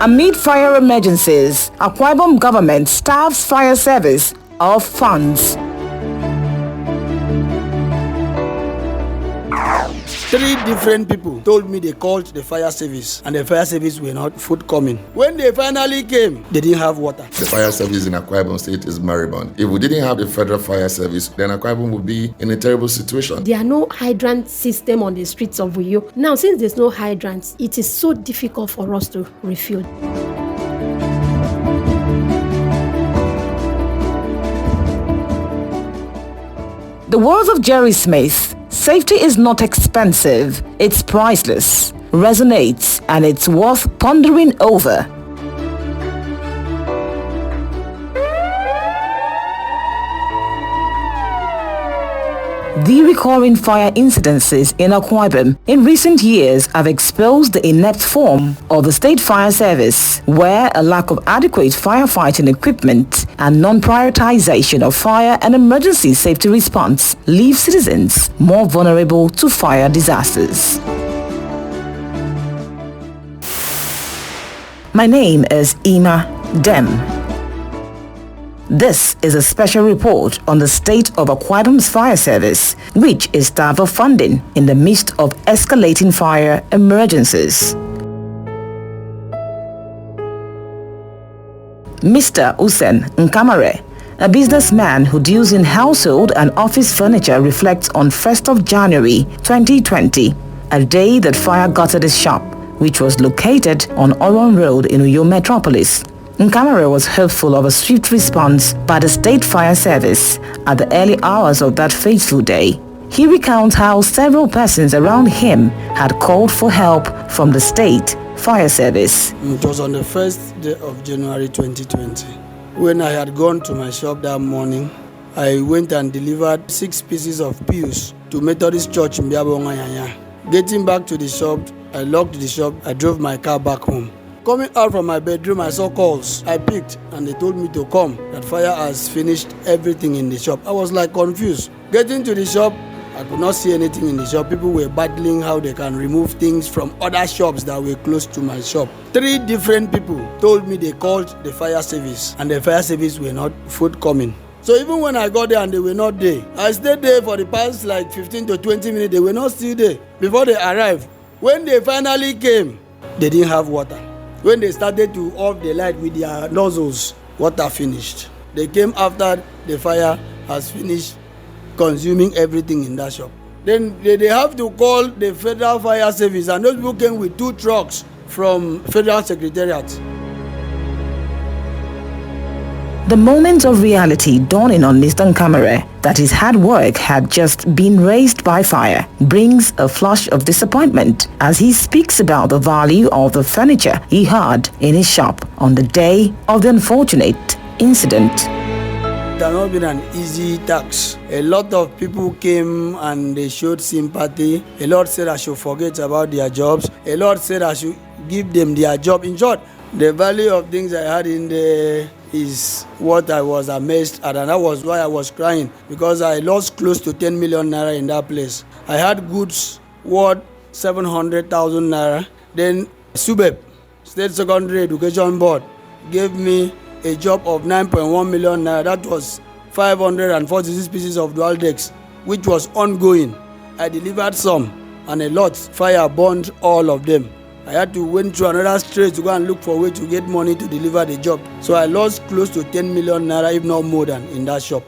Amid fire emergencies, Akwa Ibom government staffs fire service of funds. 3 different people told me they called the fire service and the fire service were not forthcoming. When they finally came, they didn't have water. The fire service in Akwa Ibom State is moribund. If we didn't have the federal fire service, then Akwa Ibom would be in a terrible situation. There are no hydrant system on the streets of Uyo. Now, since there's no hydrants, it is so difficult for us to refuel. The words of Jerry Smith, "Safety is not expensive, it's priceless," resonates, and it's worth pondering over. The recurring fire incidences in Akwa Ibom in recent years have exposed the inept form of the state fire service, where a lack of adequate firefighting equipment and non-prioritization of fire and emergency safety response leave citizens more vulnerable to fire disasters. My name is Ima Dem. This is a special report on the state of Akwa Ibom's fire service, which is starved of funding in the midst of escalating fire emergencies. Mr. Usen Nkamare, a businessman who deals in household and office furniture, reflects on 1st of January 2020, a day that fire gutted his shop, which was located on Oron Road in Uyo Metropolis. Nkamare was hopeful of a swift response by the state fire service at the early hours of that fateful day. He recounts how several persons around him had called for help from the state fire service. It was on the 1st day of January 2020. When I had gone to my shop that morning, I went and delivered 6 pieces of pews to Methodist Church in Biabongayanya. Getting back to the shop, I locked the shop. I drove my car back home. Coming out from my bedroom, I saw calls. I picked and they told me to come, that fire has finished everything in the shop. I was like confused. Getting to the shop, I could not see anything in the shop. People were battling how they can remove things from other shops that were close to my shop. 3 different people told me they called the fire service and the fire service were not forthcoming. So even when I got there and they were not there, I stayed there for the past like 15 to 20 minutes. They were not still there before they arrived. When they finally came, they didn't have water. When they started to off the light with their nozzles, water finished. They came after the fire has finished consuming everything in that shop. Then they have to call the federal fire service, and those people came with 2 trucks from federal secretariat. The moment of reality dawning on Mr. Nkamare that his hard work had just been razed by fire brings a flush of disappointment as he speaks about the value of the furniture he had in his shop on the day of the unfortunate incident. It has not been an easy task. A lot of people came and they showed sympathy. A lot said I should forget about their jobs. A lot said I should give them their job. In short, the value of things I had in there is what I was amazed at, and that was why I was crying, because I lost close to 10 million naira in that place. I had goods worth 700,000 naira. Then SUBEB, State Secondary Education Board, gave me a job of 9.1 million naira. That was 546 pieces of dual decks, which was ongoing. I delivered some, and a lot. Fire burned all of them. I had to went through another street to go and look for a way to get money to deliver the job. So I lost close to 10 million naira, if not more than, in that shop.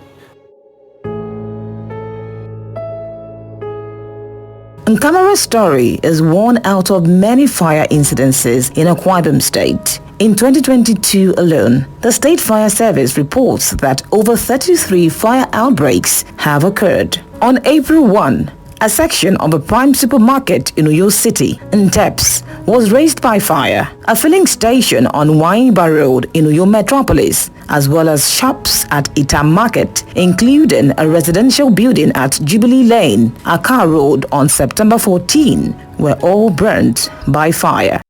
Nkamare's story is one out of many fire incidences in Akwa Ibom State. In 2022 alone, the State Fire Service reports that over 33 fire outbreaks have occurred. On April 1, a section of a prime supermarket in Uyo City, Nteps, was razed by fire. A filling station on Waiba Road in Uyo Metropolis, as well as shops at Itam Market, including a residential building at Jubilee Lane, Akar Road on September 14, were all burnt by fire.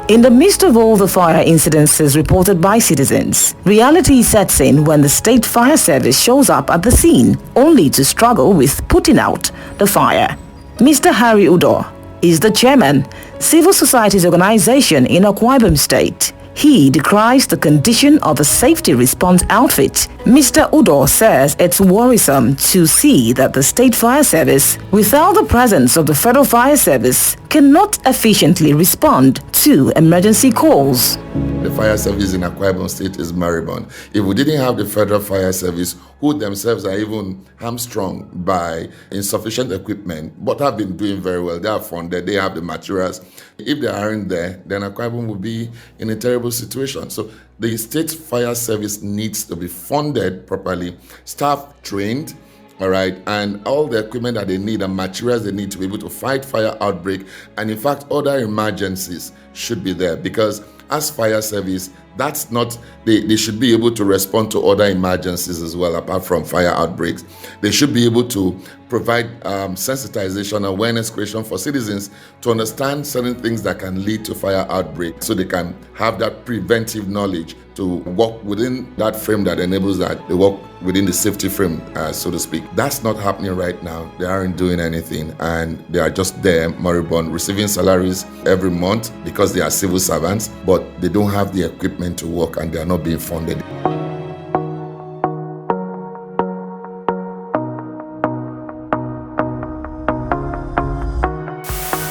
In the midst of all the fire incidences reported by citizens, reality sets in when the State Fire Service shows up at the scene, only to struggle with putting out the fire. Mr. Harry Udo is the chairman, civil society's organization in Akwa Ibom State. He decries the condition of the safety response outfit. Mr. Udo says it's worrisome to see that the State Fire Service, without the presence of the Federal Fire Service, cannot efficiently respond to emergency calls. The fire service in Akwa Ibom State is moribund. If we didn't have the Federal Fire Service, who themselves are even hamstrung by insufficient equipment, but have been doing very well. They are funded, they have the materials. If they aren't there, then Akwa Ibom will be in a terrible situation. So the State Fire Service needs to be funded properly, staff trained, all right, and all the equipment that they need and materials they need to be able to fight fire outbreak, and in fact other emergencies should be there, because as fire service, that's not, they should be able to respond to other emergencies as well, apart from fire outbreaks. They should be able to provide sensitization, awareness creation for citizens to understand certain things that can lead to fire outbreak, so they can have that preventive knowledge to work within that frame that enables that they work within the safety frame, so to speak. That's not happening right now. They aren't doing anything, and they are just there, moribund, receiving salaries every month because they are civil servants, but they don't have the equipment to work and they are not being funded.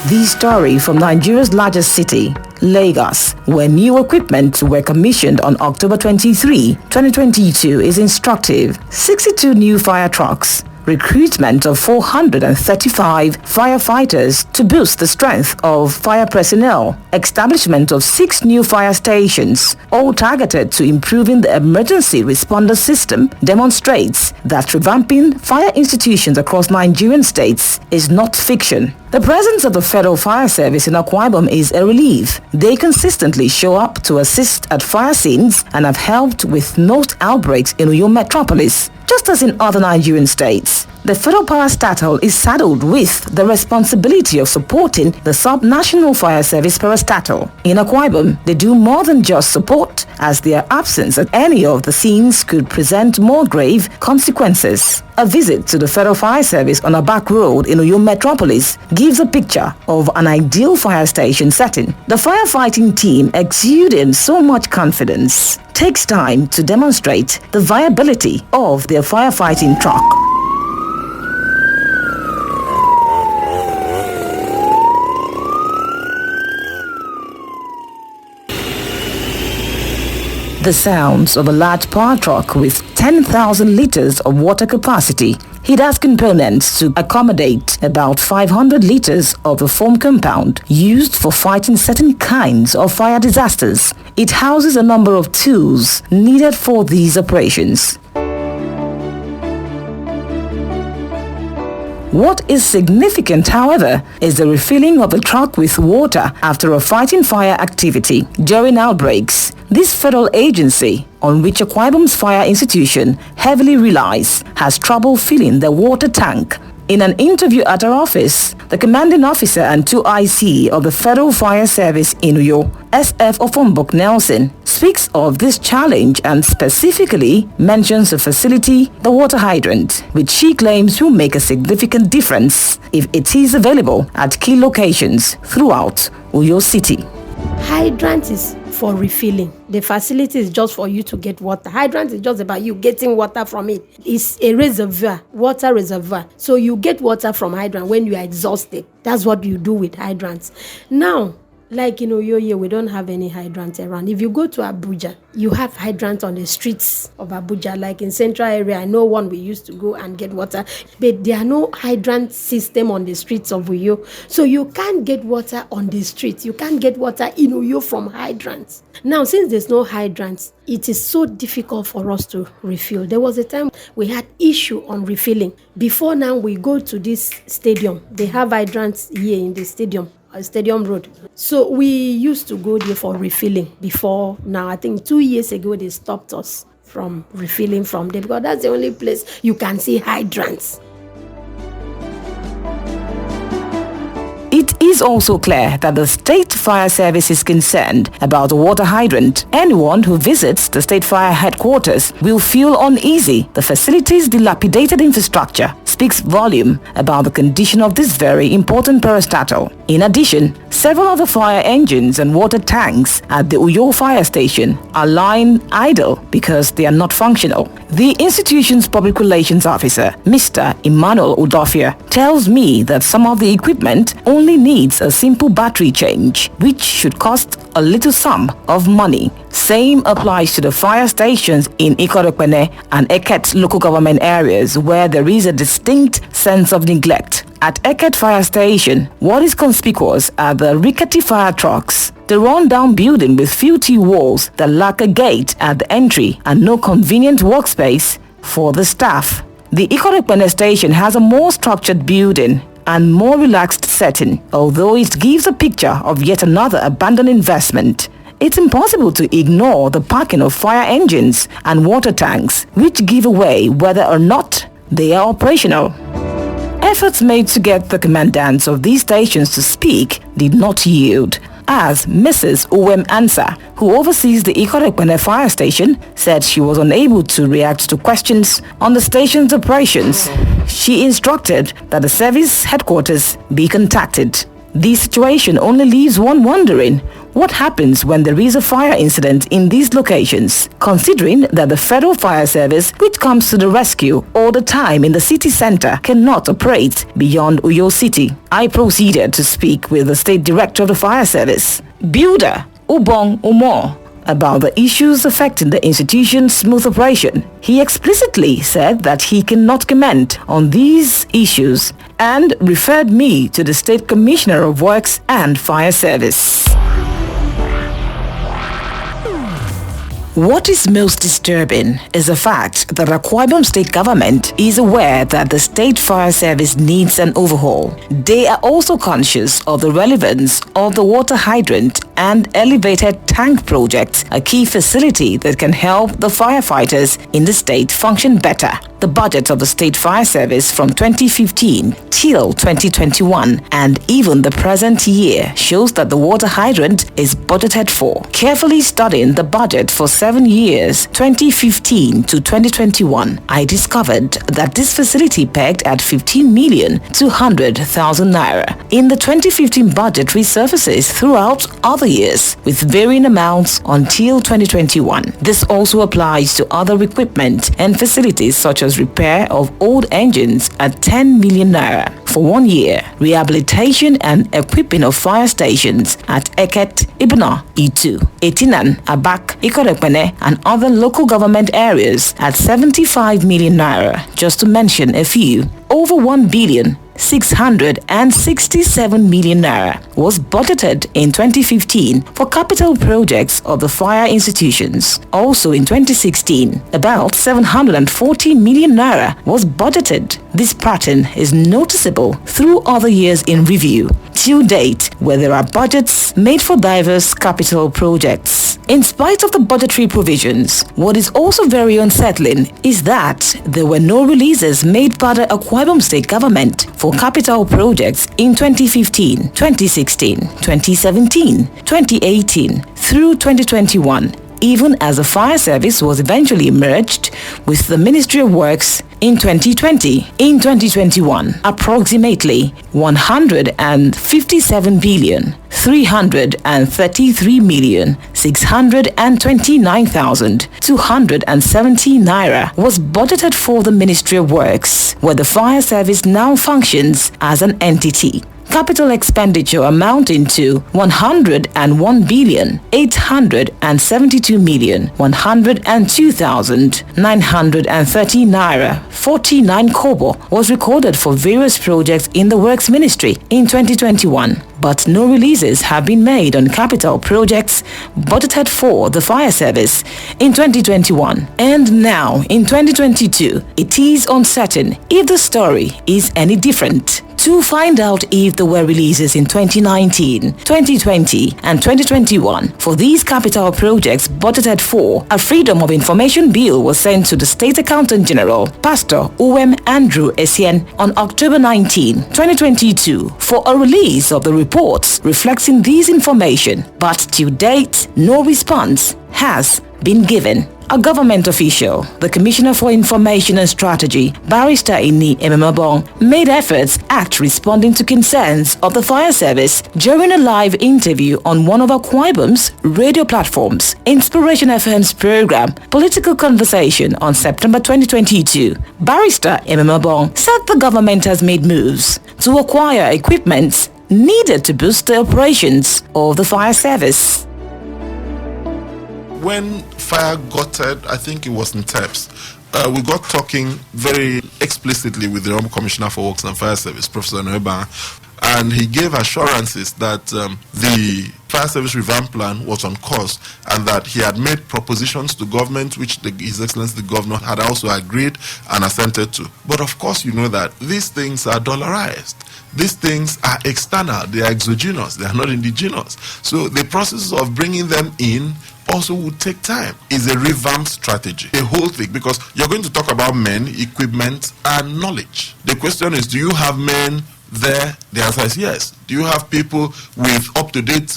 The story from Nigeria's largest city, Lagos, where new equipment were commissioned on October 23, 2022 is instructive. 62 new fire trucks, recruitment of 435 firefighters to boost the strength of fire personnel, establishment of 6 new fire stations, all targeted to improving the emergency responder system, demonstrates that revamping fire institutions across Nigerian states is not fiction. The presence of the Federal Fire Service in Akwa Ibom is a relief. They consistently show up to assist at fire scenes and have helped with most outbreaks in Uyo metropolis. Just as in other Nigerian states, the Federal Parastatal is saddled with the responsibility of supporting the sub-national fire service parastatal. In Akwa Ibom, they do more than just support, as their absence at any of the scenes could present more grave consequences. A visit to the Federal Fire Service on a back road in Uyo metropolis gives a picture of an ideal fire station setting. The firefighting team, exuding so much confidence, takes time to demonstrate the viability of their firefighting truck. The sounds of a large power truck with 10,000 liters of water capacity. It has components to accommodate about 500 liters of the foam compound used for fighting certain kinds of fire disasters. It houses a number of tools needed for these operations. What is significant, however, is the refilling of the truck with water after a fighting fire activity during outbreaks. This federal agency, on which Akwa Ibom's fire institution heavily relies, has trouble filling the water tank. In an interview at her office, the commanding officer and 2 IC of the Federal Fire Service in Uyo, SF Ofombok Nelson, speaks of this challenge and specifically mentions a facility, the water hydrant, which she claims will make a significant difference if it is available at key locations throughout Uyo City. Hydrant is for refilling. The facility is just for you to get water. Hydrant is just about you getting water from it. It's a reservoir, water reservoir. So you get water from hydrant when you are exhausted. That's what you do with hydrants. Now, like in Uyo, we don't have any hydrants around. If you go to Abuja, you have hydrants on the streets of Abuja. Like in central area, I know one we used to go and get water. But there are no hydrant system on the streets of Uyo. So you can't get water on the streets. You can't get water in Uyo from hydrants. Now, since there's no hydrants, it is so difficult for us to refill. There was a time we had issue on refilling. Before now, we go to this stadium. They have hydrants here in the stadium. Stadium Road. So we used to go there for refilling before now. I think 2 years ago they stopped us from refilling from there because that's the only place you can see hydrants. It is also clear that the State Fire Service is concerned about the water hydrant. Anyone who visits the State Fire Headquarters will feel uneasy. The facility's dilapidated infrastructure speaks volume about the condition of this very important parastatal. In addition, several other fire engines and water tanks at the Uyo Fire Station are lying idle because they are not functional. The institution's public relations officer, Mr. Emmanuel Udofia, tells me that some of the equipment only needs a simple battery change, which should cost a little sum of money. Same applies to the fire stations in Ikorekpene and Eket local government areas where there is a distinct sense of neglect. At Eket Fire Station, what is conspicuous are the rickety fire trucks, the run-down building with filthy walls that lack a gate at the entry and no convenient workspace for the staff. The Ikorekpene station has a more structured building and more relaxed setting, although it gives a picture of yet another abandoned investment. It's impossible to ignore the parking of fire engines and water tanks, which give away whether or not they are operational. Efforts made to get the commandants of these stations to speak did not yield, as Mrs. Uwem Ansa, who oversees the Ikorekpene fire station, said she was unable to react to questions on the station's operations. She instructed that the service headquarters be contacted. The situation only leaves one wondering what happens when there is a fire incident in these locations, considering that the Federal Fire Service, which comes to the rescue all the time in the city center, cannot operate beyond Uyo City. I proceeded to speak with the State Director of the Fire Service, Builder Ubong Umo, about the issues affecting the institution's smooth operation. He explicitly said that he cannot comment on these issues and referred me to the State Commissioner of Works and Fire Service. What is most disturbing is the fact that Akwa Ibom State Government is aware that the State Fire Service needs an overhaul. They are also conscious of the relevance of the water hydrant and elevated tank project, a key facility that can help the firefighters in the state function better. The budget of the State Fire Service from 2015 till 2021 and even the present year shows that the water hydrant is budgeted for. Carefully studying the budget for 7 years, 2015 to 2021, I discovered that this facility pegged at 15,200,000 naira. In the 2015 budget resurfaces throughout other years with varying amounts until 2021. This also applies to other equipment and facilities such as repair of old engines at 10 million naira for 1 year, rehabilitation and equipping of fire stations at Eket, Ibna, Itu, Etinan, Abak, Ikorekpene and other local government areas at 75 million naira, just to mention a few. Over 1,667 million naira was budgeted in 2015 for capital projects of the fire institutions. Also in 2016, about 740 million naira was budgeted. This pattern is noticeable through other years in review, till date, where there are budgets made for diverse capital projects. In spite of the budgetary provisions, what is also very unsettling is that there were no releases made by the Akwa Ibom State Government for capital projects in 2015, 2016, 2017, 2018 through 2021, even as the fire service was eventually merged with the Ministry of Works in 2020. In 2021, approximately 157,333,629,270 naira was budgeted for the Ministry of Works, where the fire service now functions as an entity. Capital expenditure amounting to 101,872,102,930 naira 49 kobo was recorded for various projects in the Works Ministry in 2021. But no releases have been made on capital projects budgeted for the fire service in 2021. And now, in 2022, it is uncertain if the story is any different. To find out if there were releases in 2019, 2020, and 2021 for these capital projects budgeted for, a Freedom of Information Bill was sent to the State Accountant General, Pastor Uwem Andrew Essien, on October 19, 2022 for a release of the report reports reflecting this information, but to date, no response has been given. A government official, the Commissioner for Information and Strategy, Barrister Ini Ememabong, made efforts at responding to concerns of the fire service during a live interview on one of Akwa Ibom's radio platforms, Inspiration FM's program, Political Conversation, on September 2022. Barrister Ememabong said the government has made moves to acquire equipment needed to boost the operations of the fire service. When fire gutted, I think it was in Teps, we got talking very explicitly with the Honorable Commissioner for Works and Fire Service, Professor Noeba, and he gave assurances that the fire service revamp plan was on course and that he had made propositions to government which His Excellency the Governor had also agreed and assented to. But of course you know that these things are dollarized. These things are external, they are exogenous, they are not indigenous. So the process of bringing them in also would take time. It's a revamped strategy, a whole thing, because you're going to talk about men, equipment, and knowledge. The question is, do you have men there? The answer is yes. Do you have people with up-to-date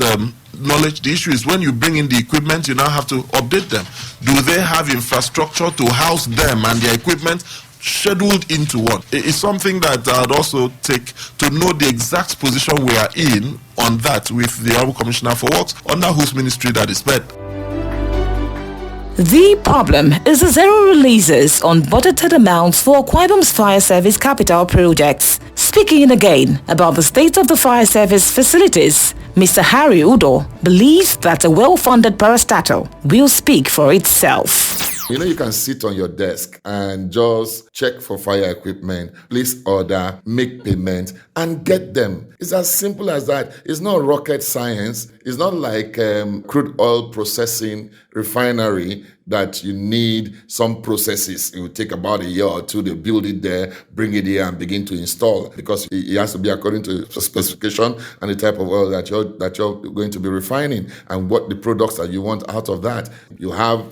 knowledge? The issue is when you bring in the equipment, you now have to update them. Do they have infrastructure to house them and their equipment scheduled into one? It's something that I'd also take to know the exact position we are in on that with the Honorable Commissioner for Works, under whose ministry that is met. The problem is the zero releases on budgeted amounts for Akwa Ibom's fire service capital projects. Speaking again about the state of the fire service facilities, Mr. Harry Udo believes that a well-funded parastatal will speak for itself. You know, you can sit on your desk and just check for fire equipment, place order, make payment, and get them. It's as simple as that. It's not rocket science. It's not like crude oil processing refinery that you need some processes. It will take about a year or two to build it there, bring it here, and begin to install, because it has to be according to the specification and the type of oil that you're going to be refining and what the products that you want out of that. You have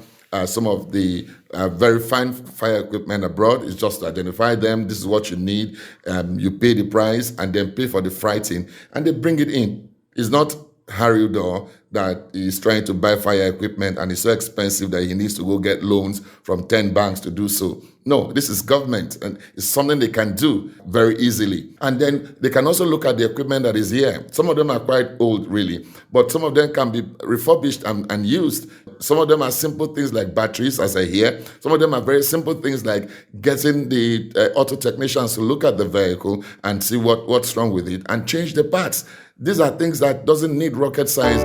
some of the very fine fire equipment abroad. It's just to identify them. This is what you need. You pay the price and then pay for the freighting, and they bring it in. It's not Harry Udo that is trying to buy fire equipment and it's so expensive that he needs to go get loans from 10 banks to do so. No, this is government, and it's something they can do very easily. And then they can also look at the equipment that is here. Some of them are quite old, really, but some of them can be refurbished and used. Some of them are simple things like batteries, as I hear. Some of them are very simple things like getting the auto technicians to look at the vehicle and see what's wrong with it and change the parts. These are things that doesn't need rocket science.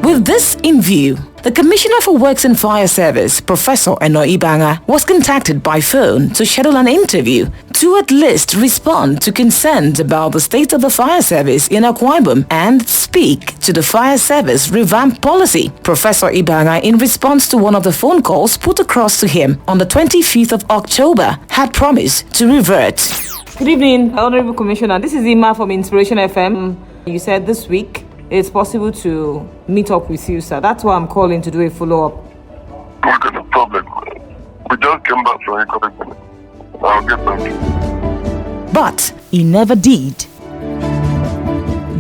With this in view, the Commissioner for Works and Fire Service, Professor Eno Ibanga, was contacted by phone to schedule an interview to at least respond to concerns about the state of the fire service in Akwa Ibom and speak to the fire service revamp policy. Professor Ibanga, in response to one of the phone calls put across to him on the 25th of October, had promised to revert. Good evening, Honorable Commissioner. This is Ima from Inspiration FM. You said this week it's possible to meet up with you, sir. That's why I'm calling to do a follow-up. Okay, no problem. We just came back from Ecuador. I'll get back to you. But he never did.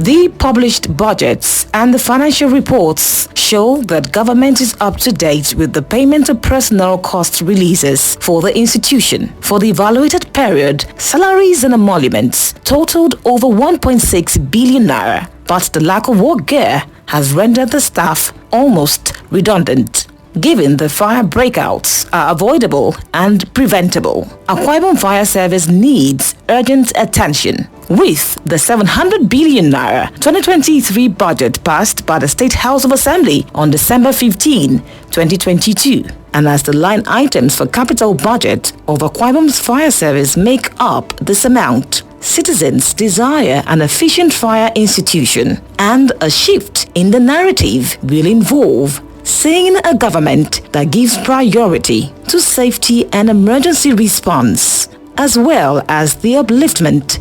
The published budgets and the financial reports show that government is up to date with the payment of personnel cost releases for the institution. For the evaluated period, salaries and emoluments totaled over 1.6 billion naira. But the lack of work gear has rendered the staff almost redundant. Given the fire breakouts are avoidable and preventable, Akwa Ibom Fire Service needs urgent attention. With the 700 billion naira 2023 budget passed by the State House of Assembly on December 15, 2022, and as the line items for capital budget of Akwa Ibom's fire service make up this amount, citizens desire an efficient fire institution, and a shift in the narrative will involve seeing a government that gives priority to safety and emergency response, as well as the upliftment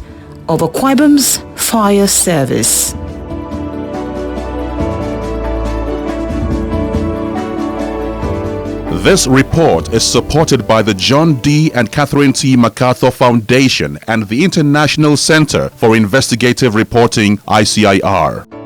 of Akwa Ibom's fire service. This report is supported by the John D. and Catherine T. MacArthur Foundation and the International Center for Investigative Reporting, ICIR.